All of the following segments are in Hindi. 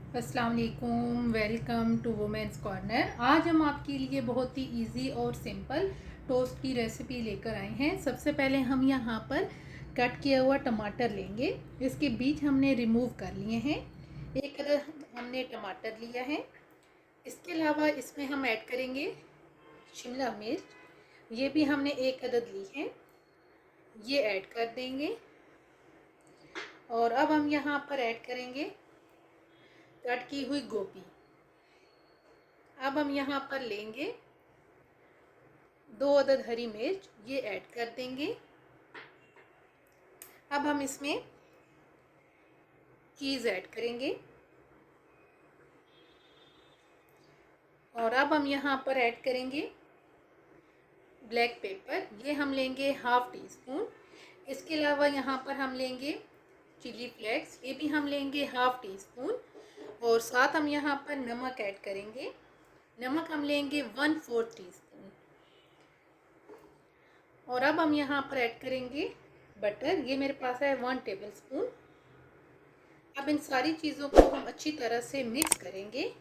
अस्सलाम वालेकुम, वेलकम टू वुमेंस कॉर्नर। आज हम आपके लिए बहुत ही इजी और सिंपल टोस्ट की रेसिपी लेकर आए हैं। सबसे पहले हम यहाँ पर कट किया हुआ टमाटर लेंगे। इसके बीज हमने रिमूव कर लिए हैं। एक अदद हमने टमाटर लिया है। इसके अलावा इसमें हम ऐड करेंगे शिमला मिर्च, ये भी हमने एक अदद ली है, ये ऐड कर देंगे। और अब हम यहाँ पर ऐड करेंगे कट की हुई गोभी। अब हम यहाँ पर लेंगे 2 अदद हरी मिर्च, ये ऐड कर देंगे। अब हम इसमें चीज़ ऐड करेंगे और अब हम यहाँ पर ऐड करेंगे ब्लैक पेपर, ये हम लेंगे हाफ टी स्पून। इसके अलावा यहाँ पर हम लेंगे चिली फ्लेक्स, ये भी हम लेंगे हाफ टी स्पून। और साथ हम यहाँ पर नमक ऐड करेंगे। नमक हम लेंगे 1/4 टी स्पून। और अब हम यहाँ पर ऐड करेंगे बटर, ये मेरे पास है 1 टेबल स्पून। अब इन सारी चीज़ों को हम अच्छी तरह से मिक्स करेंगे।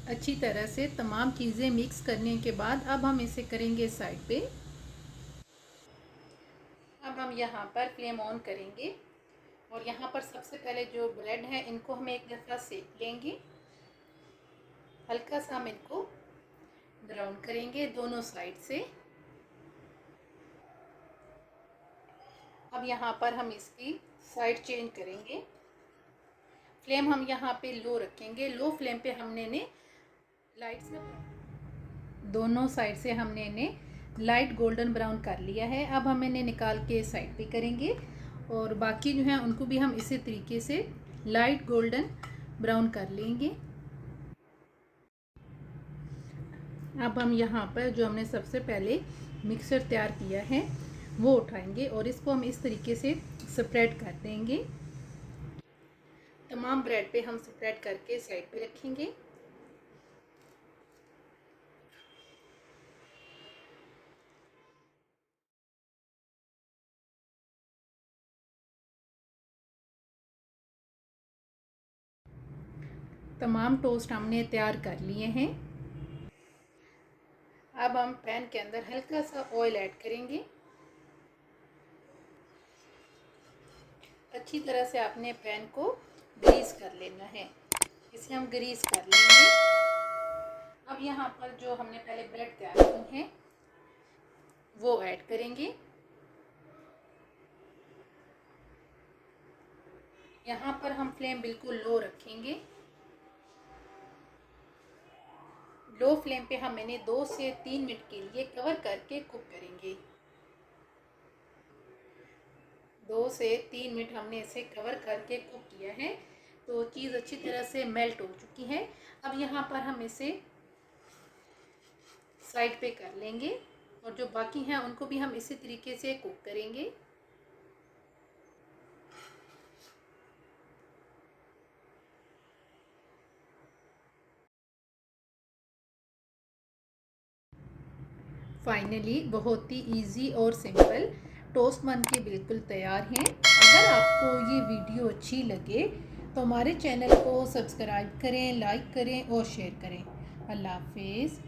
अच्छी तरह से तमाम चीज़ें मिक्स करने के बाद अब हम इसे करेंगे साइड पे। अब हम यहाँ पर फ्लेम ऑन करेंगे और यहाँ पर सबसे पहले जो ब्रेड है इनको हम एक दफ़ा सेक लेंगे। हल्का सा हम इनको ब्राउन करेंगे दोनों साइड से। अब यहाँ पर हम इसकी साइड चेंज करेंगे। फ्लेम हम यहाँ पे लो रखेंगे। लो फ्लेम पे हमने ने लाइट से दोनों साइड से हमने इन्हें लाइट गोल्डन ब्राउन कर लिया है। अब हम इन्हें निकाल के साइड पे करेंगे और बाकी जो है उनको भी हम इसी तरीके से लाइट गोल्डन ब्राउन कर लेंगे। अब हम यहाँ पर जो हमने सबसे पहले मिक्सचर तैयार किया है वो उठाएंगे और इसको हम इस तरीके से स्प्रेड कर देंगे। तमाम ब्रेड पे हम स्प्रेड करके साइड पे रखेंगे। तमाम टोस्ट हमने तैयार कर लिए हैं। अब हम पैन के अंदर हल्का सा ऑयल ऐड करेंगे। अच्छी तरह से आपने पैन को ग्रीस कर लेना है। इसे हम ग्रीस कर लेंगे। अब यहाँ पर जो हमने पहले ब्रेड तैयार की हैं वो ऐड करेंगे। यहाँ पर हम फ्लेम बिल्कुल लो रखेंगे। लो फ्लेम पे हम इन्हें 2 से 3 मिनट के लिए कवर करके कुक करेंगे। 2 से 3 मिनट हमने इसे कवर करके कुक किया है तो चीज़ अच्छी तरह से मेल्ट हो चुकी है। अब यहाँ पर हम इसे साइड पे कर लेंगे और जो बाकी हैं उनको भी हम इसी तरीके से कुक करेंगे। फाइनली बहुत ही इजी और सिंपल टोस्ट बन के बिल्कुल तैयार हैं। अगर आपको ये वीडियो अच्छी लगे तो हमारे चैनल को सब्सक्राइब करें, लाइक करें और शेयर करें। अल्लाह हाफिज़।